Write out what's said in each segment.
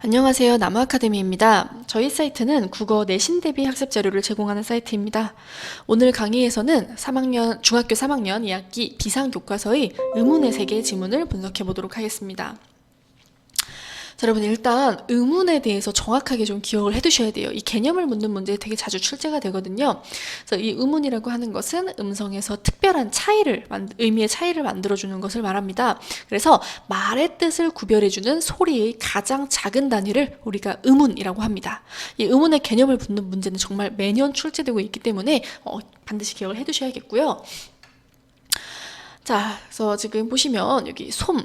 안녕하세요. 나무아카데미입니다. 저희 사이트는 국어 내신 대비 학습 자료를 제공하는 사이트입니다. 오늘 강의에서는 중학교 3학년 2학기 비상교과서의 의문의 세계 지문을 분석해 보도록 하겠습니다. 자, 여러분 일단 의문에 대해서 정확하게 좀 기억을 해두셔야 돼요. 이 개념을 묻는 문제에 되게 자주 출제가 되거든요. 그래서 이 의문이라고 하는 것은 음성에서 특별한 의미의 차이를 만들어주는 것을 말합니다. 그래서 말의 뜻을 구별해주는 소리의 가장 작은 단위를 우리가 의문이라고 합니다. 이 의문의 개념을 묻는 문제는 정말 매년 출제되고 있기 때문에 반드시 기억을 해두셔야겠고요. 자, 그래서 지금 보시면 여기 솜,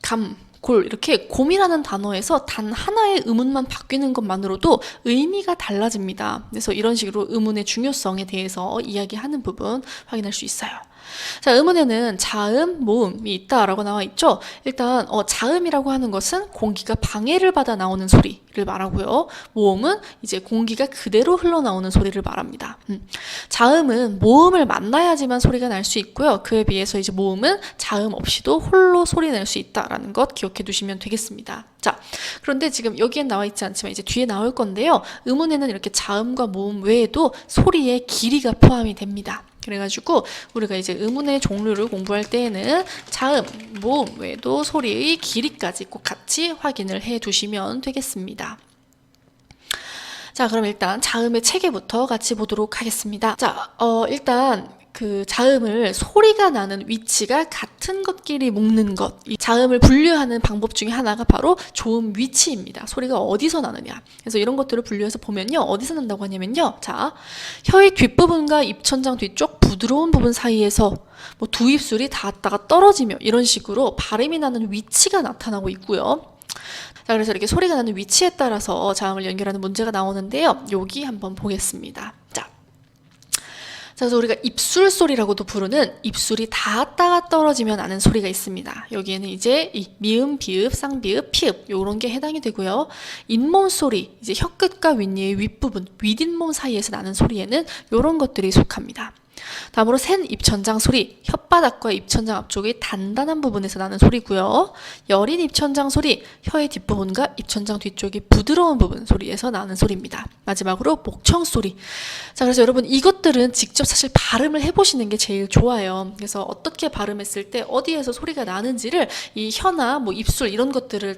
감, 골 이렇게 곰이라는 단어에서 단 하나의 의문만 바뀌는 것만으로도 의미가 달라집니다. 그래서 이런 식으로 의문의 중요성에 대해서 이야기하는 부분 확인할 수 있어요. 자, 의문에는 자음, 모음이 있다라고 나와 있죠. 일단 자음이라고 하는 것은 공기가 방해를 받아 나오는 소리를 말하고요. 모음은 이제 공기가 그대로 흘러나오는 소리를 말합니다. 자음은 모음을 만나야지만 소리가 날 수 있고요. 그에 비해서 이제 모음은 자음 없이도 홀로 소리 낼 수 있다라는 것 기억해 두시면 되겠습니다. 자, 그런데 지금 여기엔 나와 있지 않지만 이제 뒤에 나올 건데요. 의문에는 이렇게 자음과 모음 외에도 소리의 길이가 포함이 됩니다. 그래가지고 우리가 이제 의문의 종류를 공부할 때에는 자음, 모음 외에도 소리의 길이까지 꼭 같이 확인을 해 두시면 되겠습니다. 자, 그럼 일단 자음의 체계부터 같이 보도록 하겠습니다. 자, 일단 그 자음을 소리가 나는 위치가 같은 것끼리 묶는 것. 이 자음을 분류하는 방법 중에 하나가 바로 조음 위치입니다. 소리가 어디서 나느냐. 그래서 이런 것들을 분류해서 보면요. 어디서 난다고 하냐면요. 자, 혀의 뒷부분과 입천장 뒤쪽 부드러운 부분 사이에서 뭐 두 입술이 닿았다가 떨어지며 이런 식으로 발음이 나는 위치가 나타나고 있고요. 자, 그래서 이렇게 소리가 나는 위치에 따라서 자음을 연결하는 문제가 나오는데요. 여기 한번 보겠습니다. 자, 그래서 우리가 입술 소리라고도 부르는 입술이 닿았다가 떨어지면 나는 소리가 있습니다. 여기에는 이제 이 미음, 비읍, 쌍비읍, 피읍 이런 게 해당이 되고요. 잇몸 소리, 이제 혀끝과 윗니의 윗부분, 윗잇몸 사이에서 나는 소리에는 이런 것들이 속합니다. 다음으로 센 입천장 소리, 혓바닥과 입천장 앞쪽의 단단한 부분에서 나는 소리고요. 여린 입천장 소리, 혀의 뒷부분과 입천장 뒤쪽의 부드러운 부분 소리에서 나는 소리입니다. 마지막으로 목청 소리. 자, 그래서 여러분 이것들은 직접 사실 발음을 해보시는 게 제일 좋아요. 그래서 어떻게 발음했을 때 어디에서 소리가 나는지를 이 혀나 뭐 입술 이런 것들을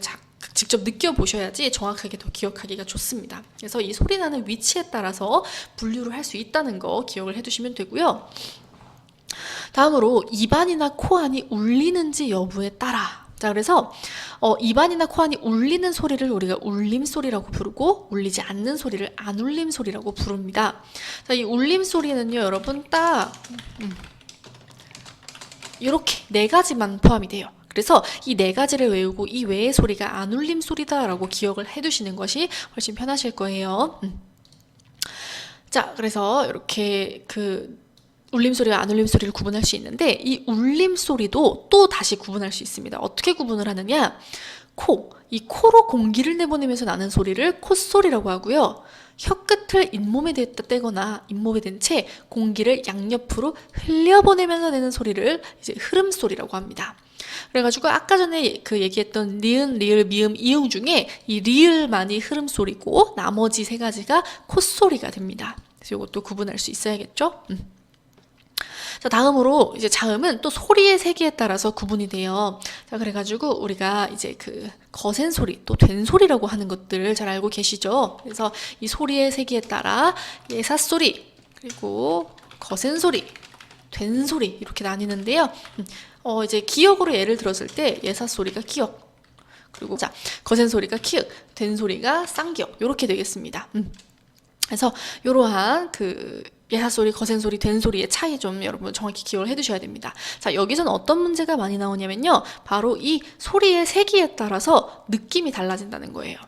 직접 느껴보셔야지 정확하게 더 기억하기가 좋습니다. 그래서 이 소리 나는 위치에 따라서 분류를 할 수 있다는 거 기억을 해두시면 되고요. 다음으로 입안이나 코안이 울리는지 여부에 따라. 자, 그래서 입안이나 코안이 울리는 소리를 우리가 울림 소리라고 부르고 울리지 않는 소리를 안 울림 소리라고 부릅니다. 자, 이 울림 소리는요, 여러분 딱 이렇게 네 가지만 포함이 돼요. 그래서 이 네 가지를 외우고 이 외의 소리가 안 울림 소리다라고 기억을 해두시는 것이 훨씬 편하실 거예요. 자, 그래서 이렇게 그 울림 소리와 안 울림 소리를 구분할 수 있는데 이 울림 소리도 또 다시 구분할 수 있습니다. 어떻게 구분을 하느냐? 이 코로 공기를 내보내면서 나는 소리를 콧소리라고 하고요. 혀끝을 잇몸에 대거나 잇몸에 댄 채 공기를 양옆으로 흘려보내면서 내는 소리를 이제 흐름 소리라고 합니다. 그래가지고 아까 전에 그 얘기했던 니은, 리을, 미음, 이응 중에 이 리을만이 흐름 소리고 나머지 세 가지가 콧소리가 됩니다. 그래서 이것도 구분할 수 있어야겠죠? 자, 다음으로 이제 자음은 또 소리의 세기에 따라서 구분이 돼요. 자, 그래가지고 우리가 이제 그 거센 소리, 또 된 소리라고 하는 것들을 잘 알고 계시죠? 그래서 이 소리의 세기에 따라 예사 소리, 그리고 거센 소리, 된 소리 이렇게 나뉘는데요. 이제 기역으로 예를 들었을 때 예사 소리가 기역, 그리고 자, 거센 소리가 키읔, 된 소리가 쌍기역 이렇게 되겠습니다. 그래서 이러한 그 예사 소리, 거센 소리, 된 소리의 차이 좀 여러분 정확히 기억을 해두셔야 됩니다. 자, 여기서는 어떤 문제가 많이 나오냐면요, 바로 이 소리의 세기에 따라서 느낌이 달라진다는 거예요.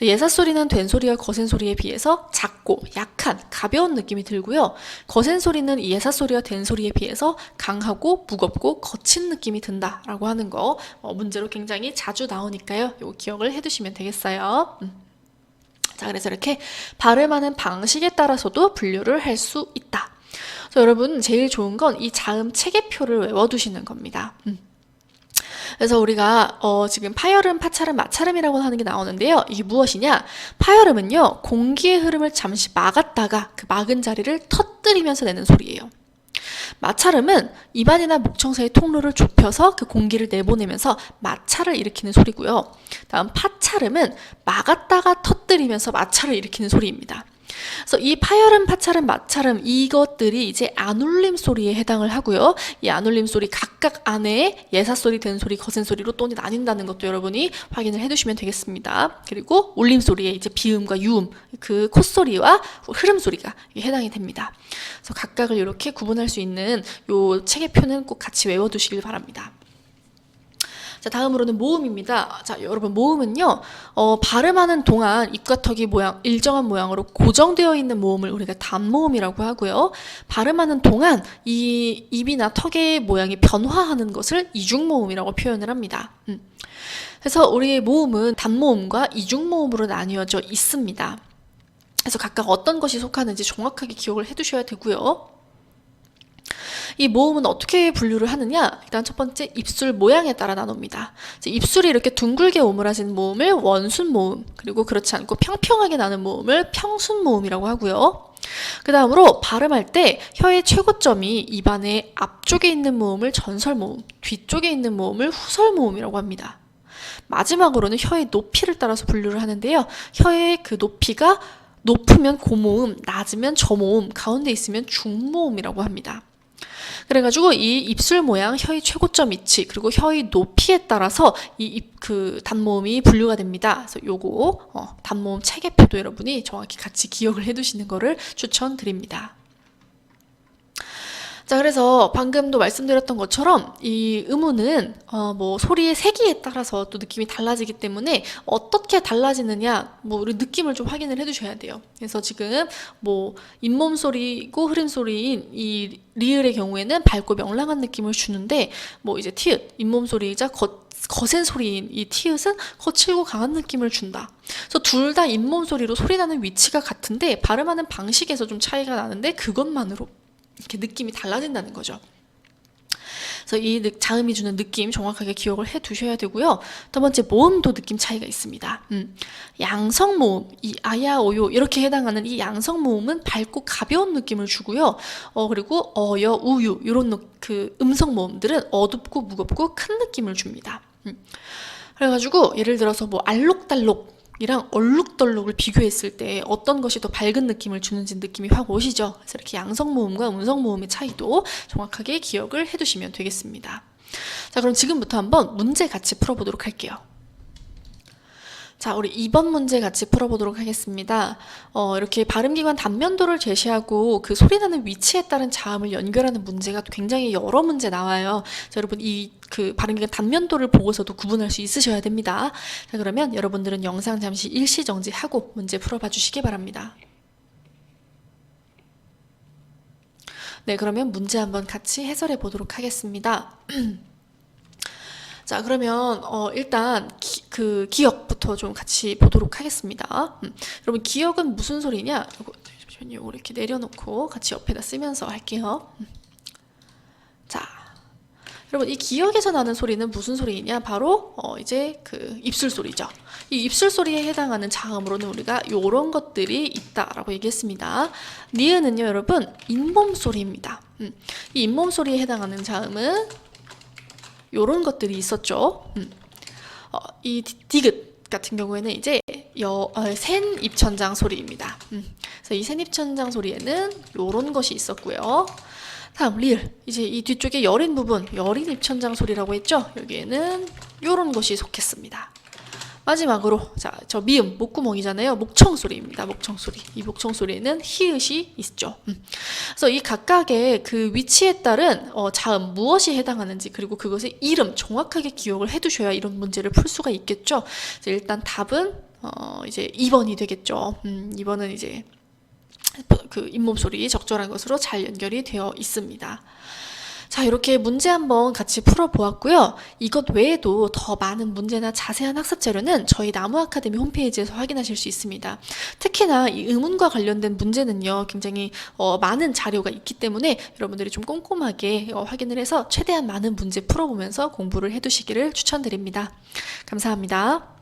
예사 소리는 된 소리와 거센 소리에 비해서 작고 약한 가벼운 느낌이 들고요. 거센 소리는 이 예사 소리와 된 소리에 비해서 강하고 무겁고 거친 느낌이 든다라고 하는 거 문제로 굉장히 자주 나오니까요. 이거 기억을 해두시면 되겠어요. 자, 그래서 이렇게 발음하는 방식에 따라서도 분류를 할 수 있다. 그래서 여러분 제일 좋은 건 이 자음 체계표를 외워두시는 겁니다. 그래서 우리가 지금 파열음, 파찰음, 마찰음이라고 하는 게 나오는데요. 이게 무엇이냐? 파열음은요, 공기의 흐름을 잠시 막았다가 그 막은 자리를 터뜨리면서 내는 소리예요. 마찰음은 입안이나 목청 사이 통로를 좁혀서 그 공기를 내보내면서 마찰을 일으키는 소리고요. 다음 파찰음은 막았다가 터뜨리면서 마찰을 일으키는 소리입니다. 그래서 이 파열음, 파찰음, 마찰음 이것들이 이제 안울림 소리에 해당을 하고요. 이 안울림 소리 각각 안에 예사 소리, 된 소리, 거센 소리로 또 나뉜다는 것도 여러분이 확인을 해두시면 되겠습니다. 그리고 울림 소리에 이제 비음과 유음, 그 콧소리와 흐름 소리가 해당이 됩니다. 그래서 각각을 이렇게 구분할 수 있는 요 체계표는 꼭 같이 외워두시길 바랍니다. 자, 다음으로는 모음입니다. 자, 여러분 모음은요, 발음하는 동안 입과 턱이 일정한 모양으로 고정되어 있는 모음을 우리가 단모음이라고 하고요. 발음하는 동안 이 입이나 턱의 모양이 변화하는 것을 이중모음이라고 표현을 합니다. 그래서 우리의 모음은 단모음과 이중모음으로 나뉘어져 있습니다. 그래서 각각 어떤 것이 속하는지 정확하게 기억을 해두셔야 되고요. 이 모음은 어떻게 분류를 하느냐? 일단 첫 번째 입술 모양에 따라 나눕니다. 입술이 이렇게 둥글게 오므라진 모음을 원순 모음, 그리고 그렇지 않고 평평하게 나는 모음을 평순 모음이라고 하고요. 그 다음으로 발음할 때 혀의 최고점이 입안의 앞쪽에 있는 모음을 전설 모음, 뒤쪽에 있는 모음을 후설 모음이라고 합니다. 마지막으로는 혀의 높이를 따라서 분류를 하는데요. 혀의 그 높이가 높으면 고모음, 낮으면 저모음, 가운데 있으면 중모음이라고 합니다. 그래가지고 이 입술 모양, 혀의 최고점 위치, 그리고 혀의 높이에 따라서 그 단모음이 분류가 됩니다. 그래서 요거 단모음 체계표도 여러분이 정확히 같이 기억을 해두시는 거를 추천드립니다. 자, 그래서 방금도 말씀드렸던 것처럼 이 음우는 뭐 소리의 세기에 따라서 또 느낌이 달라지기 때문에 어떻게 달라지느냐, 뭐 우리 느낌을 좀 확인을 해두셔야 돼요. 그래서 지금 뭐 잇몸 소리고 흐름 소리인 이 리을의 경우에는 밝고 명랑한 느낌을 주는데, 뭐 이제 티읕, 잇몸 소리이자 거센 소리인 이 티읕은 거칠고 강한 느낌을 준다. 그래서 둘 다 잇몸 소리로 소리 나는 위치가 같은데 발음하는 방식에서 좀 차이가 나는데 그것만으로 이렇게 느낌이 달라진다는 거죠. 그래서 이 자음이 주는 느낌 정확하게 기억을 해 두셔야 되고요. 두 번째, 모음도 느낌 차이가 있습니다. 양성 모음, 이 아야, 오요 이렇게 해당하는 이 양성 모음은 밝고 가벼운 느낌을 주고요. 그리고 어여, 우유 이런 그 음성 모음들은 어둡고 무겁고 큰 느낌을 줍니다. 그래가지고 예를 들어서 뭐 알록달록 이랑 얼룩덜룩을 비교했을 때 어떤 것이 더 밝은 느낌을 주는지 느낌이 확 오시죠? 그래서 이렇게 양성모음과 음성모음의 차이도 정확하게 기억을 해두시면 되겠습니다. 자, 그럼 지금부터 한번 문제 같이 풀어보도록 할게요. 자, 우리 2번 문제 같이 풀어보도록 하겠습니다. 이렇게 발음기관 단면도를 제시하고 그 소리나는 위치에 따른 자음을 연결하는 문제가 굉장히 여러 문제 나와요. 자, 여러분 그 발음기관 단면도를 보고서도 구분할 수 있으셔야 됩니다. 자, 그러면 여러분들은 영상 잠시 일시 정지하고 문제 풀어봐 주시기 바랍니다. 네, 그러면 문제 한번 같이 해설해 보도록 하겠습니다. 자, 그러면 일단 그 기역부터 좀 같이 보도록 하겠습니다. 여러분, 기역은 무슨 소리냐? 잠시만요. 이렇게 내려놓고 같이 옆에다 쓰면서 할게요. 자, 여러분, 이 기역에서 나는 소리는 무슨 소리냐? 바로 이제 그 입술 소리죠. 이 입술 소리에 해당하는 자음으로는 우리가 요런 것들이 있다라고 얘기했습니다. 니은은요, 여러분, 잇몸 소리입니다. 이 잇몸 소리에 해당하는 자음은 요런 것들이 있었죠. 이 디귿 같은 경우에는 이제 센 입천장 소리입니다. 그래서 이 센 입천장 소리에는 요런 것이 있었고요. 다음 리을, 이제 이 뒤쪽에 여린 부분, 여린 입천장 소리라고 했죠. 여기에는 요런 것이 속했습니다. 마지막으로 저 미음, 목구멍이잖아요. 목청 소리입니다. 목청 소리. 이 목청 소리에는 히읗이 있죠. 그래서 이 각각의 그 위치에 따른 자음 무엇이 해당하는지, 그리고 그것의 이름 정확하게 기억을 해두셔야 이런 문제를 풀 수가 있겠죠. 일단 답은 이제 2번이 되겠죠. 2번은 이제 그 잇몸 소리 적절한 것으로 잘 연결이 되어 있습니다. 자, 이렇게 문제 한번 같이 풀어보았고요. 이것 외에도 더 많은 문제나 자세한 학습 자료는 저희 나무 아카데미 홈페이지에서 확인하실 수 있습니다. 특히나 이 의문과 관련된 문제는요, 굉장히 많은 자료가 있기 때문에 여러분들이 좀 꼼꼼하게 확인을 해서 최대한 많은 문제 풀어보면서 공부를 해두시기를 추천드립니다. 감사합니다.